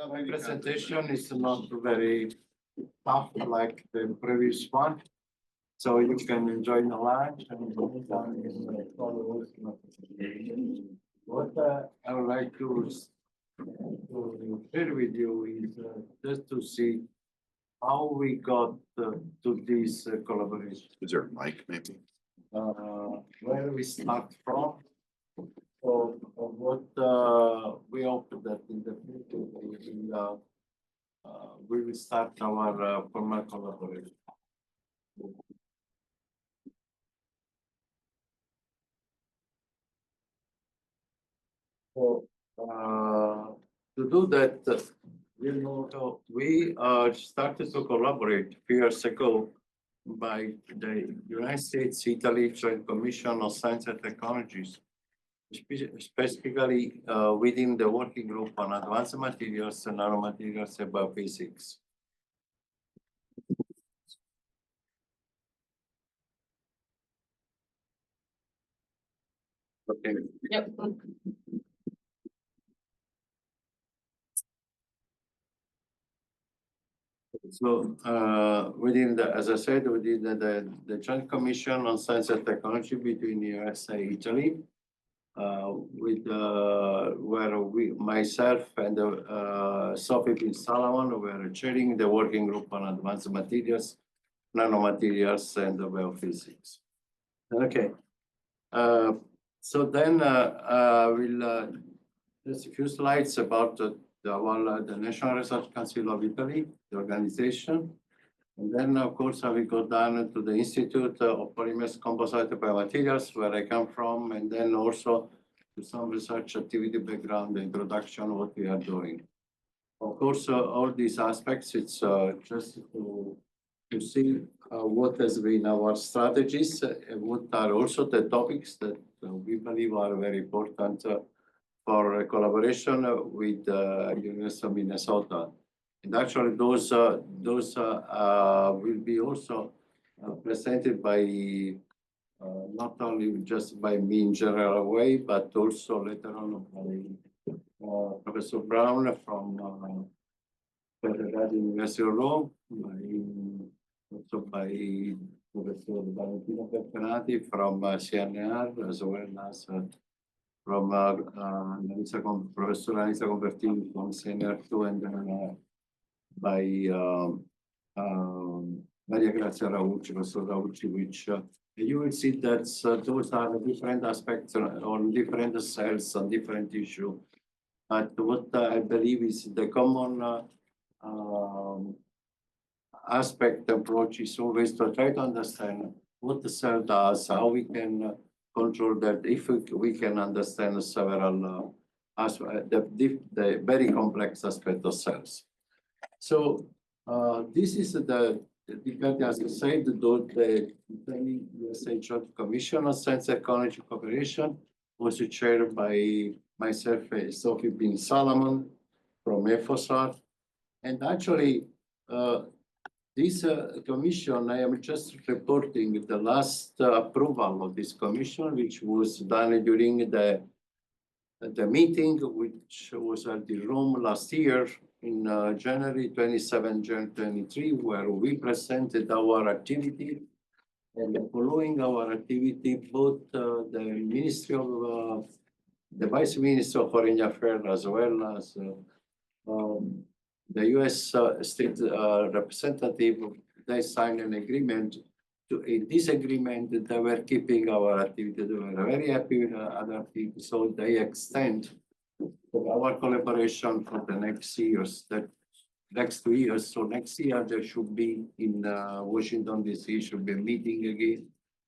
My presentation is not very tough like the previous one, so you can enjoy the lunch and follow. What I would like to share with you is just to see how we got to this collaboration. Is there a mic maybe? Where we start from. So what we hope that in the future we will start our formal collaboration. So to do that, we started to collaborate a few years ago by the United States Italy Joint Commission on Science and Technologies, specifically within the working group on advanced materials, nanomaterials, and biophysics. Okay. Yep. So within the, as I said, within the Joint Commission on Science and Technology between USA and Italy, with where myself and Sophie Bin Salomon were chairing the working group on advanced materials, nanomaterials, and biophysics. Okay. So then we'll just a few slides about the National Research Council of Italy, the organization. And then, of course, I will go down to the Institute of Polymers, Composites and Biomaterials, where I come from, and then also to some research activity background, the introduction, what we are doing. Of course, all these aspects, it's just to see what has been our strategies, and what are also the topics that we believe are very important for collaboration with University of Minnesota. And actually, those will be also presented by not only just by me in general way, but also later on by Professor Brown from the University of Rome, also by Professor Valentino Perpenati from CNR, as well as from Professor Anissa Convertini from CNR2, and then by Maria Grazia Raucci, Professor Raucci, which you will see that those are different aspects on different cells on different issues. But what I believe is the common aspect approach is always to try to understand what the cell does, how we can control that, if we can understand several aspects, the very complex aspect of cells. So this is as I said, the USA Joint Commission on Science, Technology, Cooperation was chaired by myself, Sophie Bin Salomon from EFOSAR. And actually, this commission, I am just reporting the last approval of this commission, which was done during the meeting, which was at the Rome last year in January 27, January 23, where we presented our activity. And following our activity, both the Ministry of the Vice Minister of Foreign Affairs, as well as the U.S. State Representative, they signed an agreement. In this agreement, they were keeping our activity. They were very happy with other things, so they extend our collaboration for the next years. That next 2 years. So next year there should be in Washington D.C. should be a meeting again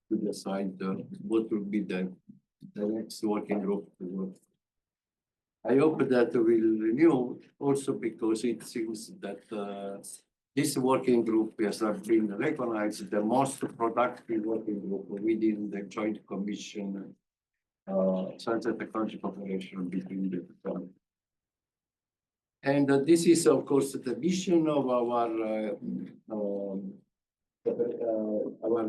to decide what will be the next working group to work. I hope that we'll renew also because it seems that this working group has been recognized the most productive working group within the Joint Commission Science and Technology Cooperation between the two. And this is, of course, the vision of our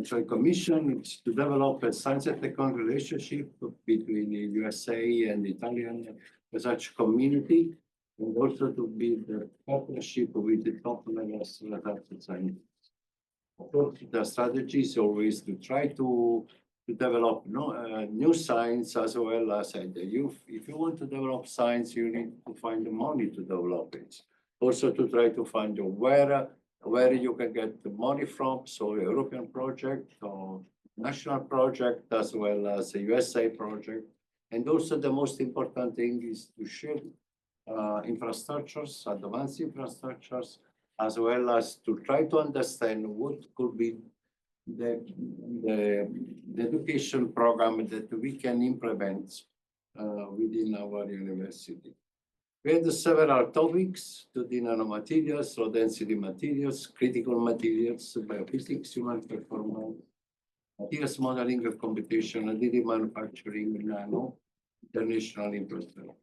Joint Commission is to develop a science and technology relationship between the USA and the Italian research community and also to build a partnership with the top levels of science. Of course, the strategy is always to try to develop new science as well as if you want to develop science, you need to find the money to develop it. Also to try to find where you can get the money from, so European project or national project as well as a USA project. And also the most important thing is to share infrastructures, advanced infrastructures, as well as to try to understand what could be the education program that we can implement within our university. We had several topics to the nanomaterials, low density materials, critical materials, biophysics, human performance, materials modeling of computation, additive manufacturing, nano, international infrastructure.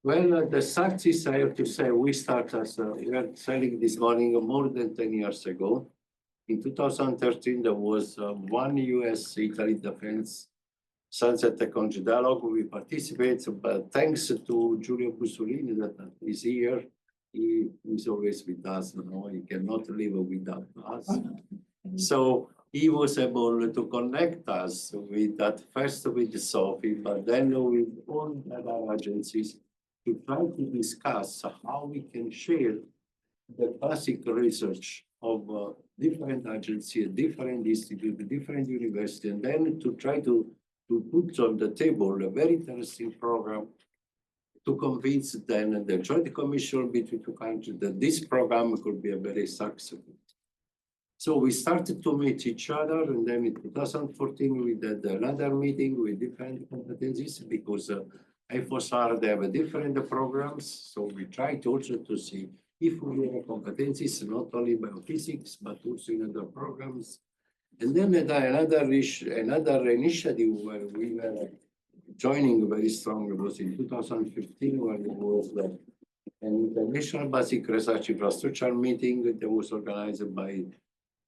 Well, the success, I have to say, we started as we were selling this morning more than 10 years ago. In 2013, there was one US-Italy defense science and technology dialogue. We participated, but thanks to Giulio Bussolini that is here, he is always with us. You know, he cannot live without us. So he was able to connect us with that first with Sophie, but then with all the other agencies to try to discuss how we can share the classic research of different agencies, different institutes, different universities, and then to try to put on the table a very interesting program to convince then the joint commission between two countries that this program could be a very successful. So we started to meet each other, and then in 2014 we did another meeting with different competencies because FOSR, they have different programs. So we tried also to see if we have competencies, not only biophysics, but also in other programs. And then another initiative where we were joining very strongly was in 2015, where it was an international basic research infrastructure meeting that was organized by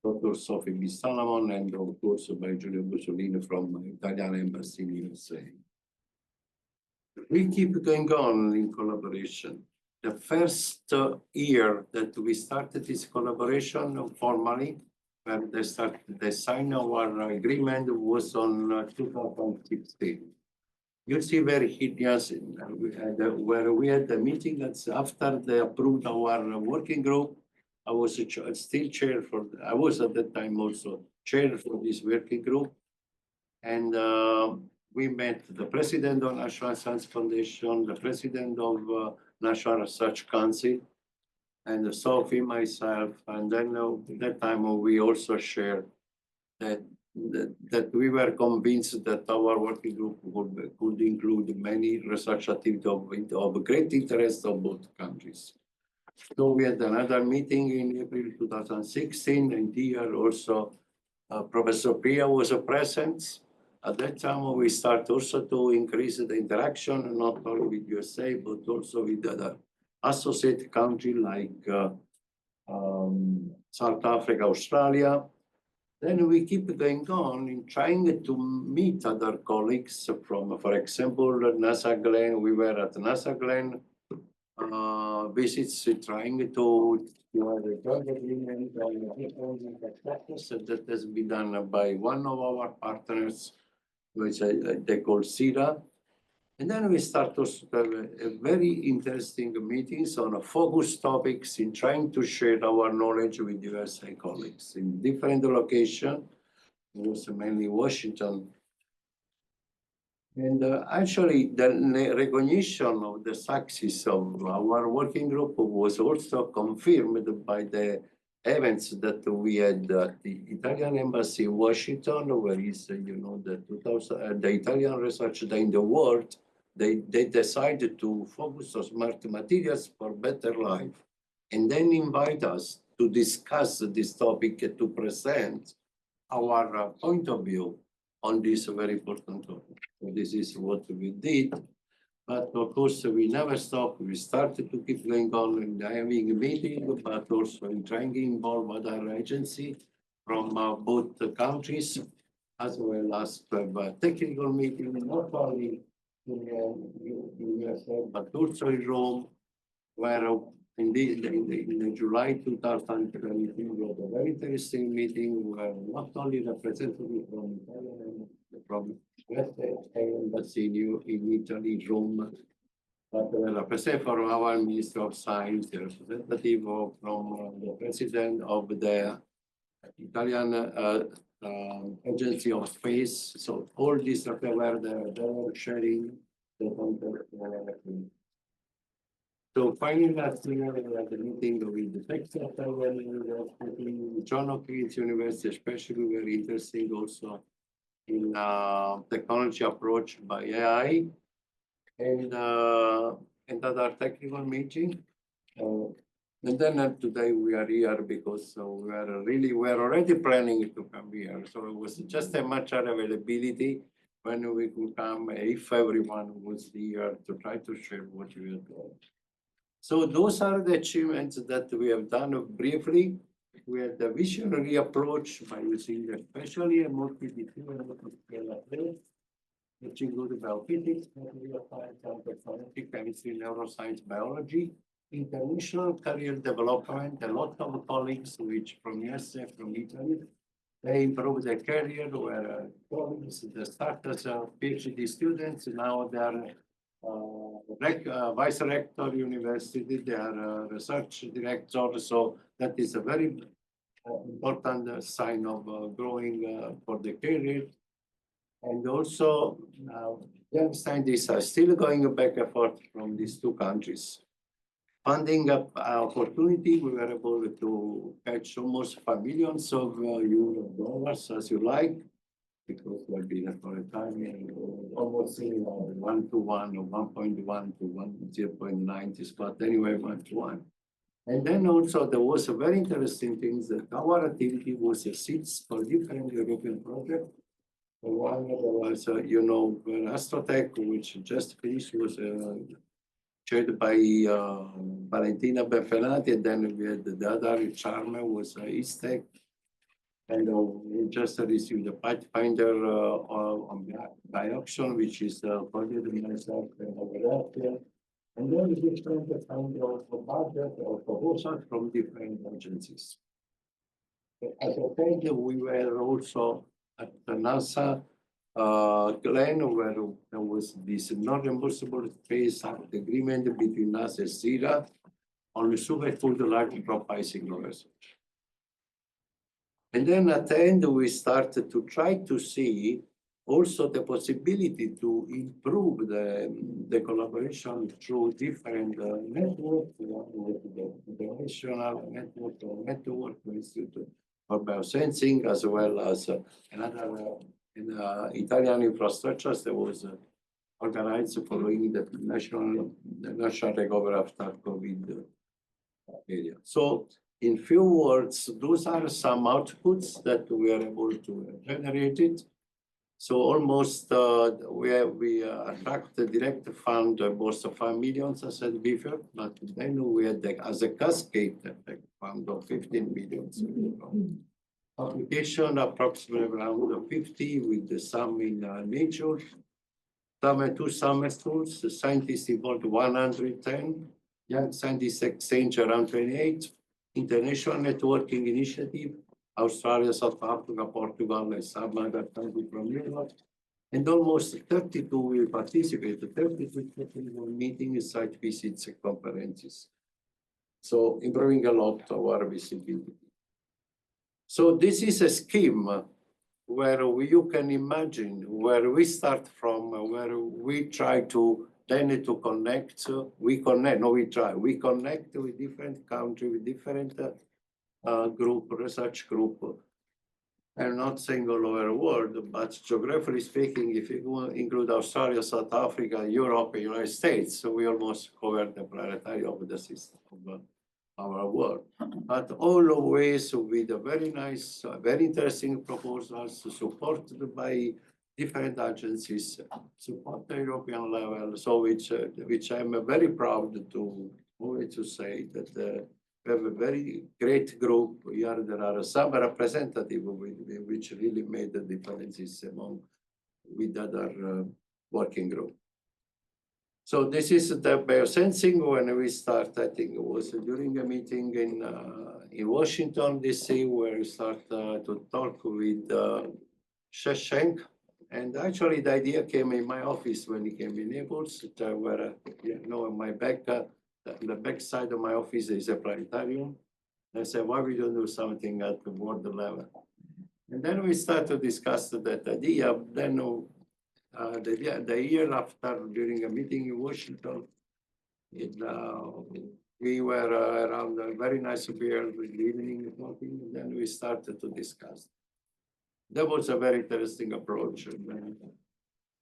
Dr. Sophie B. Salomon and of course by Giulio Bussolini from the Italian Embassy in USA. We keep going on in collaboration. The first year that we started this collaboration formally, when they signed our agreement was on 2016. You see very hideous where we had the meeting that's after they approved our working group. I was still chair for, I was at that time also chair for this working group. And we met the president of National Science Foundation, the president of National Research Council, and Sophie, myself, and then at that time we also shared that we were convinced that our working group could include many research activities of great interest of both countries. So we had another meeting in April 2016, and here also Professor Pia was present. At that time, we started also to increase the interaction, not only with USA, but also with other associate countries like South Africa, Australia. Then we keep going on in trying to meet other colleagues from, for example, NASA Glenn. We were at NASA Glenn visits, trying to have a joint agreement on different practice that has been done by one of our partners, which they call CIRA. And then we start also to have a very interesting meetings on focus topics in trying to share our knowledge with USA colleagues in different locations. It was mainly Washington. And actually, the recognition of the success of our working group was also confirmed by the events that we had at the Italian Embassy in Washington, where is, you know, the Italian Research Day in the world. They decided to focus on smart materials for better life, and then invite us to discuss this topic, to present our point of view on this very important topic. So this is what we did. But of course, we never stopped. We started to keep going on and having a meeting, but also in trying to involve other agencies from both countries, as well as to have a technical meeting, not only in USA, but also in Rome, where in July 2022, we had a very interesting meeting where not only representatives from Italian and from USA embassy in Italy, Rome, but the representative from our Minister of Science, the representative from the president of the Italian Agency of Space. So all these were they were sharing the content. So finally, last year, we had a meeting with the Texas University, John Hopkins University, especially very interesting also in technology approach by AI and other technical meeting. And then today we are here because we are already planning to come here. So it was just a matter of availability when we could come if everyone was here to try to share what we are doing. So those are the achievements that we have done briefly. We had the visionary approach by using especially a multidisciplinary approach, which includes biophysics, material science, anthropology, chemistry, neuroscience, biology, international career development. A lot of colleagues, which from USA, from Italy, they improved their career, where colleagues, the starters, PhD students, now they are vice rector university, they are research director. So that is a very important sign of growing for the career. And also, young scientists are still going back and forth from these two countries. Funding opportunity, we were able to catch almost $5 million of dollars, as you like, because we're being for a time almost 1 to 1 or 1.1 to 0.90, but anyway, 1 to 1. And then also there was a very interesting thing that our activity was a seeds for different European projects. One was, Astrotech, which just finished, was chaired by Valentina Benfenati, and then we had the other charmer was ISTEC. And we just received the Pathfinder on Bioxon, which is project myself and over there. And then we different kind of budget or proposals from different agencies. As I said, we were also at the NASA Glen, where there was this non-reimbursable space agreement between us and CIRA on the superfood large drop icing research. And then at the end, we started to try to see also the possibility to improve the collaboration through different networks, the international network or network Institute of Biosensing, as well as another Italian infrastructure that was organized following the national recovery after COVID area. So in few words, those are some outputs that we are able to generate it. So almost we attract the direct fund most of 5 million, as I said before, but then we had as a cascade effect fund of 15 million. Application approximately around 50 with some in nature. Two summer schools, the scientists involved 110, young scientists exchange around 28, international networking initiative, Australia, South Africa, Portugal, and some other countries from Europe. And almost 32 will participate, 32 meetings, site visits, and conferences. So improving a lot our visibility. So this is a scheme where you can imagine where we start from, where we try to then to connect, we connect with different countries, with different research group. I'm not saying all over the world, but geographically speaking, if you include Australia, South Africa, Europe, United States, so we almost cover the planetary of the system of our world. But always with a very nice, very interesting proposals supported by different agencies, support the European level. So which I'm very proud to always to say that we have a very great group here. There are some representatives which really made the differences among with other working group. So this is the biosensing. When we start, I think it was during a meeting in Washington, D.C., where we start to talk with Shashank. And actually, the idea came in my office when he came in Naples, where, in my back, the back side of my office is a planetarium. I said, why we don't do something at the world level? And then we start to discuss that idea. Then the year after, during a meeting in Washington, we were around a very nice beer with the evening talking, and then we started to discuss. That was a very interesting approach.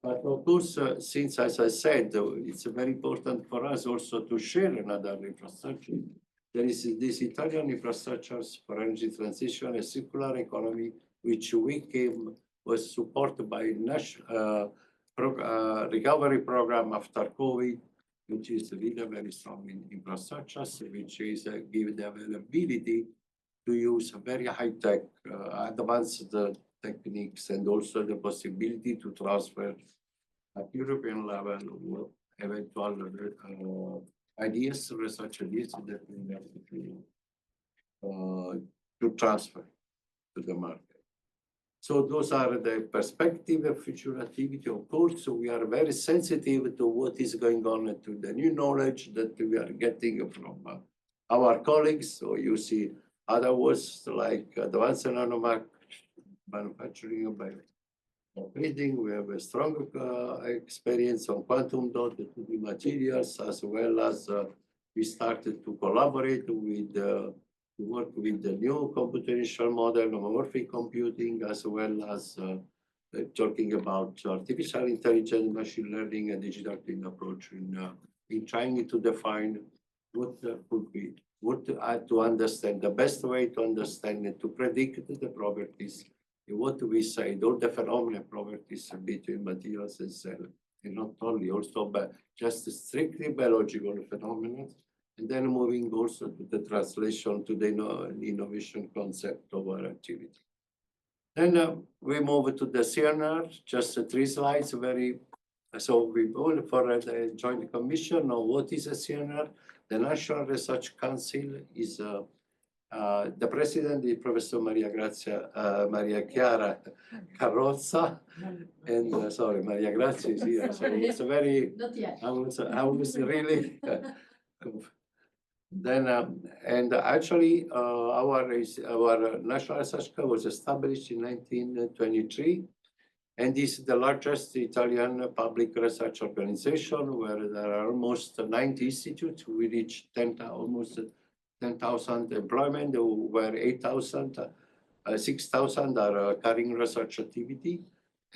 But of course, since, as I said, it's very important for us also to share another infrastructure. There is this Italian infrastructures for energy transition, a circular economy, which was supported by national recovery program after COVID, which is really very strong in infrastructures, which is give the availability to use very high-tech, advanced techniques, and also the possibility to transfer at European level eventual ideas, research ideas that we have to transfer to the market. So those are the perspective of future activity. Of course, we are very sensitive to what is going on, to the new knowledge that we are getting from our colleagues. So you see other words like advanced manufacturing by breeding. We have a strong experience on quantum dot 2D materials, as well as we started to collaborate with to work with the new computational model, homomorphic computing, as well as talking about artificial intelligence, machine learning, and digital twin approach in trying to define what could be, to understand the best way to understand and to predict the properties, what we say, all the phenomena properties between materials and cells, and not only also, but just strictly biological phenomena. And then moving also to the translation to the innovation concept of our activity. Then we move to the CNR, just 3 slides, so we go for the joint commission of what is a CNR. The National Research Council is, the president is Professor Maria Chiara Carrozza, and sorry, Maria Grazia is here, so it's a very, I was really, then, and actually, our National Research Council was established in 1923, and this is the largest Italian public research organization, where there are almost 90 institutes. We reach almost 10,000 employment, where 6,000 are carrying research activity.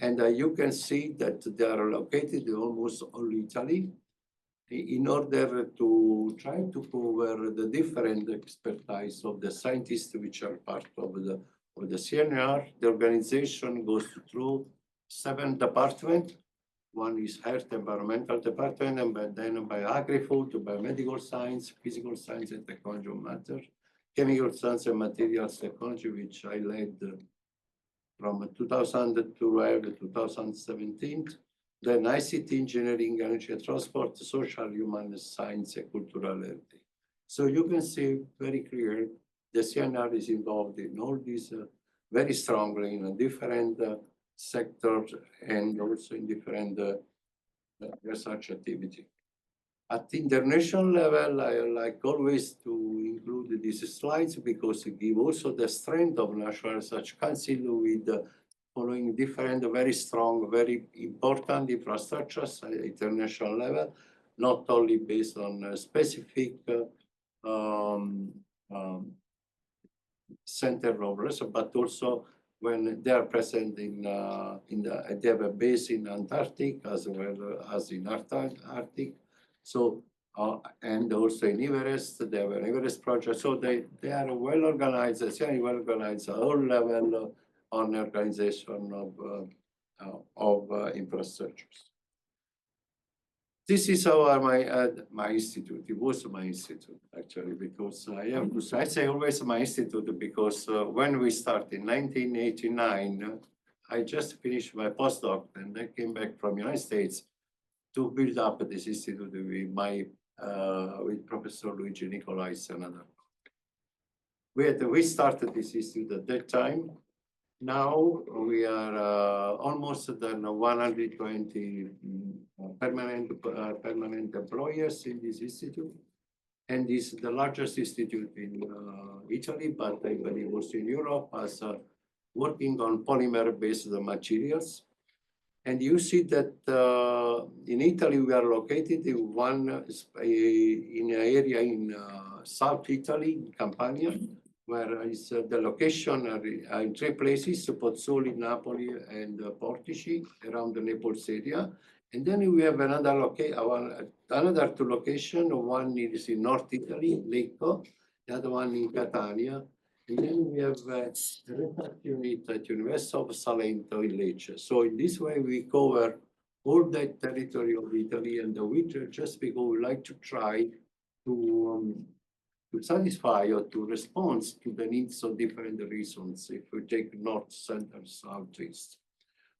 And you can see that they are located in almost all Italy, in order to try to cover the different expertise of the scientists which are part of the CNR. The organization goes through 7 departments. One is health, environmental department, and then by agri-food, biomedical science, physical science and technology of matter, chemical science and materials technology, which I led from 2012 to 2017. Then ICT, engineering, energy and transport, social, human science, and cultural heritage. So you can see very clear the CNR is involved in all these very strongly in different sectors and also in different research activity. At the international level, I like always to include these slides because it gives also the strength of National Research Council with following different, very strong, very important infrastructures at international level, not only based on specific center of research, but also when they are present they have a base in Antarctic as well as in Arctic. So, and also in Everest, they have an Everest project. So they are well organized, well organized at all levels on organization of infrastructures. This is my institute. It was my institute actually, because I say always my institute because when we started in 1989, I just finished my postdoc and I came back from the United States to build up this institute with Professor Luigi Nicolais and another. We started this institute at that time. Now we are almost 120 permanent employers in this institute, and this is the largest institute in Italy, but I believe also in Europe, as working on polymer-based materials. And you see that in Italy we are located in an area in South Italy, in Campania, where is the location in three places: Pozzuoli, Napoli, and Portici, around the Naples area. And then we have another two locations. One is in North Italy, Lecco, the other one in Catania. And then we have a research unit at University of Salento in Lecce. So in this way, we cover all that territory of Italy, and just because we like to try to satisfy or to respond to the needs of different regions, if we take north, center, southeast.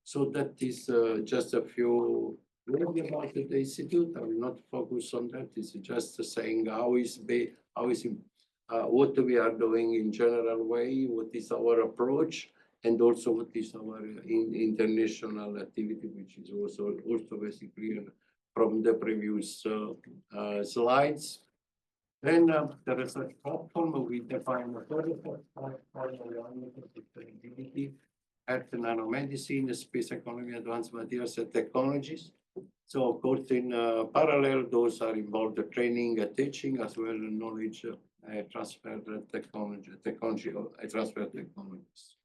So that is just a few words about the institute. I will not focus on that. It's just saying what we are doing in general way, what is our approach, and also what is our international activity, which is also very clear from the previous slides. Then the research platform, we define a research platform around sustainability, health and nanomedicine, space economy, advanced materials and technologies. So of course, in parallel, those are involved the training and teaching, as well as knowledge transfer technology transfer technologies.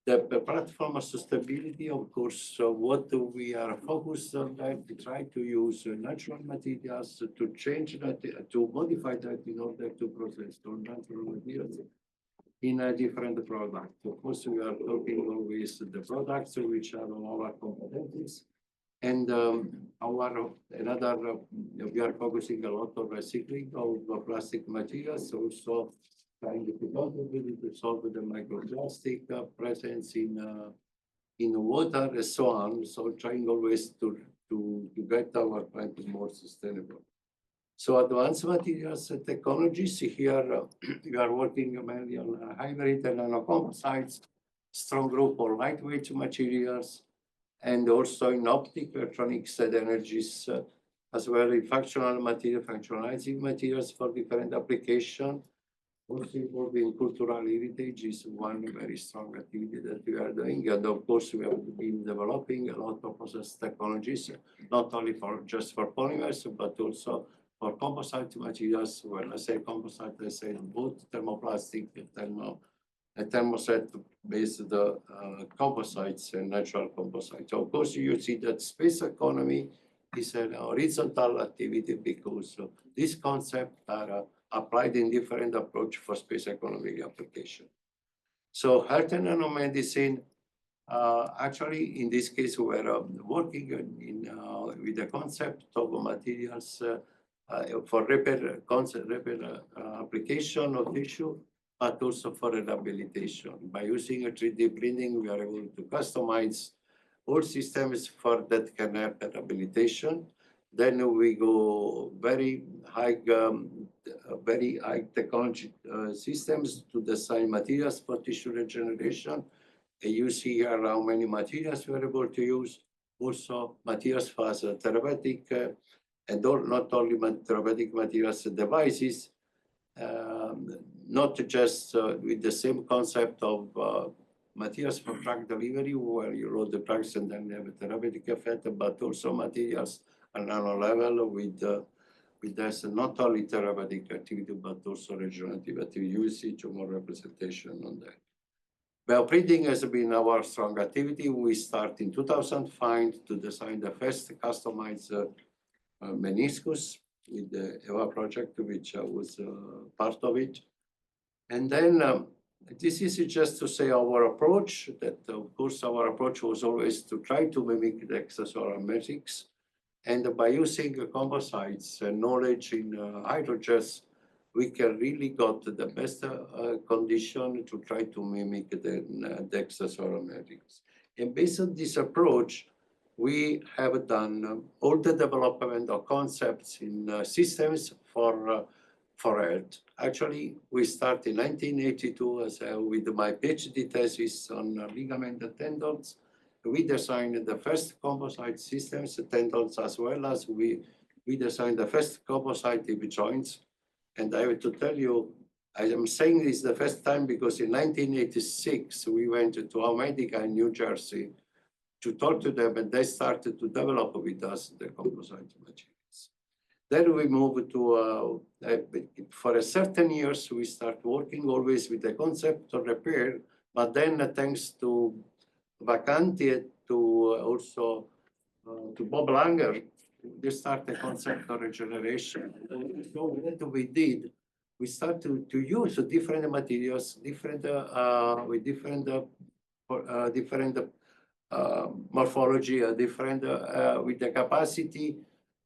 The platform of sustainability, of course, what we are focused on that, we try to use natural materials to change that, to modify that in order to process those natural materials in a different product. Of course, we are talking always the products which are our competencies. And we are focusing a lot on recycling of plastic materials, also trying to solve the microplastic presence in water and so on. So trying always to get our plant more sustainable. So advanced materials and technologies, here we are working mainly on hybrid and nanocomposites, strong group of lightweight materials, and also in optic, electronics, and energies, as well in functionalizing materials for different applications. Also involving cultural heritage is one very strong activity that we are doing. And of course, we have been developing a lot of process technologies, not only just for polymers, but also for composite materials. When I say composite, I say both thermoplastic and thermoset-based composites and natural composites. Of course, you see that space economy is an horizontal activity because these concepts are applied in different approach for space economy application. So health and nanomedicine, actually in this case, we're working with the concept of materials for repair application of tissue, but also for rehabilitation. By using a 3D printing, we are able to customize all systems for that kind of rehabilitation. Then we go very high technology systems to design materials for tissue regeneration. And you see here how many materials we're able to use. Also materials for therapeutic and not only therapeutic materials devices, not just with the same concept of materials for drug delivery, where you load the drugs and then have a therapeutic effect, but also materials at nano level with this not only therapeutic activity, but also regenerative activity usage or more representation on that. Bioprinting has been our strong activity. We start in 2005 to design the first customized meniscus with the EVA project, which I was part of it. And then this is just to say our approach, that of course our approach was always to try to mimic the extrasolar matrix. And by using composites and knowledge in hydrogens, we can really got the best condition to try to mimic the extrasolar matrix. And based on this approach, we have done all the development of concepts in systems for Earth. Actually, we started in 1982 with my PhD thesis on ligament tendons. We designed the first composite systems tendons, as well as we designed the first composite hip joints. And I have to tell you, I am saying this the first time because in 1986, we went to America in New Jersey to talk to them, and they started to develop with us the composite materials. Then we moved to, for a certain years, we start working always with the concept of repair, but then thanks to Vacanti, to also to Bob Langer, they start the concept of regeneration. So what we did, we started to use different materials, different with different morphology, different with the capacity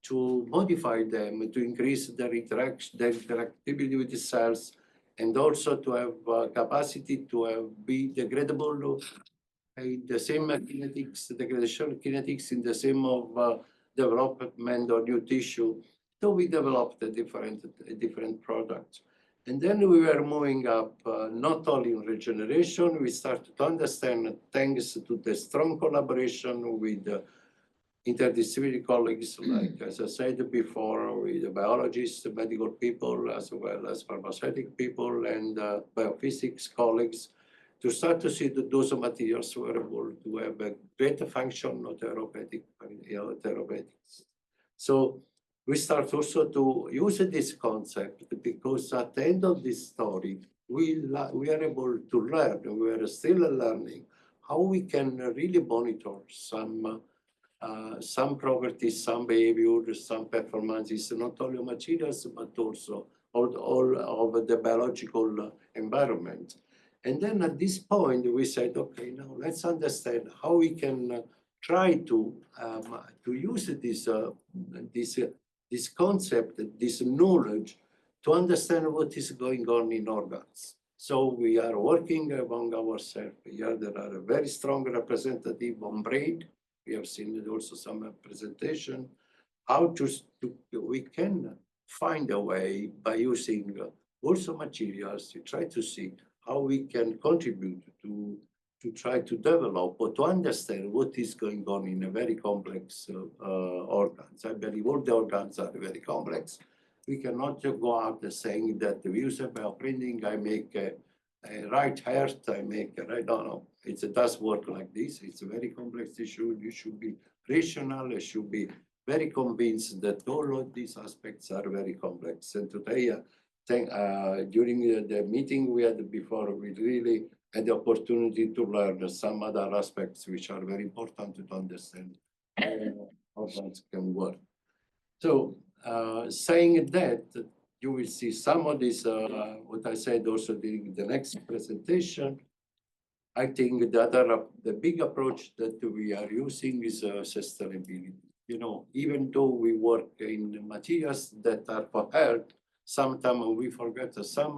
to modify them, to increase their interactivity with the cells, and also to have capacity to be degradable in the same kinetics, degradation kinetics in the same of development of new tissue. So we developed a different products. And then we were moving up, not only in regeneration, we started to understand, thanks to the strong collaboration with interdisciplinary colleagues, like as I said before, with the biologists, medical people, as well as pharmaceutical people and biophysics colleagues, to start to see that those materials were able to have a greater function of therapeutics. So we start also to use this concept because at the end of this story, we are able to learn, we are still learning how we can really monitor some properties, some behaviors, some performances, not only materials, but also all of the biological environment. And then at this point, we said, okay, now let's understand how we can try to use this concept, this knowledge, to understand what is going on in organs. So we are working among ourselves. Here there are a very strong representative on brain. We have seen also some presentation. How we can find a way by using also materials to try to see how we can contribute to try to develop or to understand what is going on in a very complex organs. I believe all the organs are very complex. We cannot just go out saying that we use a bioprinting, I make a right heart, I make a right, no. It does work like this. It's a very complex issue. You should be rational, you should be very convinced that all of these aspects are very complex. And today, during the meeting we had before, we really had the opportunity to learn some other aspects which are very important to understand how that can work. So saying that, you will see some of this, what I said also during the next presentation. I think the big approach that we are using is sustainability. You know, even though we work in materials that are for health, sometimes we forget that some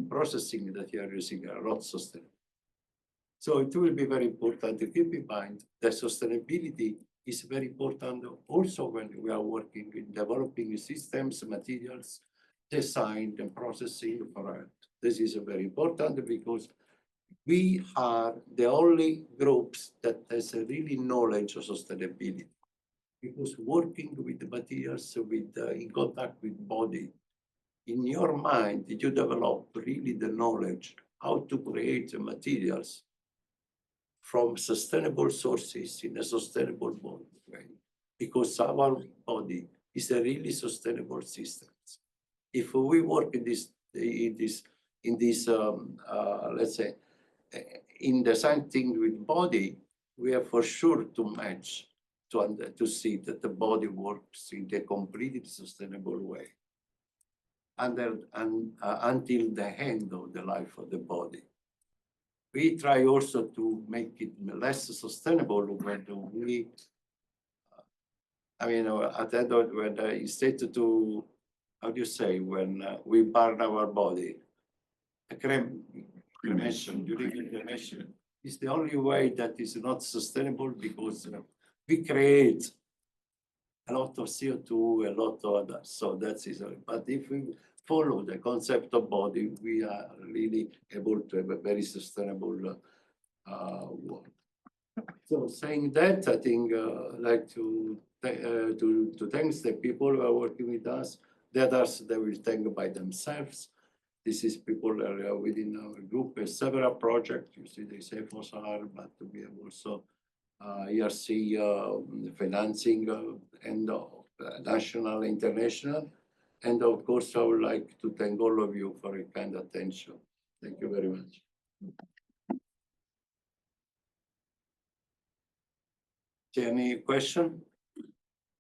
processing that we are using are not sustainable. So it will be very important to keep in mind that sustainability is very important also when we are working in developing systems, materials, design and processing for Earth. This is very important because we are the only groups that has a really knowledge of sustainability. Because working with the materials, in contact with body, in your mind, you develop really the knowledge how to create materials from sustainable sources in a sustainable way. Because our body is a really sustainable system. If we work in this, let's say, in the same thing with body, we are for sure to match to see that the body works in a completely sustainable way until the end of the life of the body. We try also to make it less sustainable when we, at the end of when instead to, how do you say, when we burn our body, cremation, during cremation, is the only way that is not sustainable because we create a lot of CO2, a lot of others, so that's easy. But if we follow the concept of body, we are really able to have a very sustainable world. So saying that, I think I'd like to thank the people who are working with us. The others, they will thank by themselves. This is people that are within our group. There's several projects. You see, they say FOSAR, but we have also ERC financing and national, international. And of course, I would like to thank all of you for your kind attention. Thank you very much. Any question?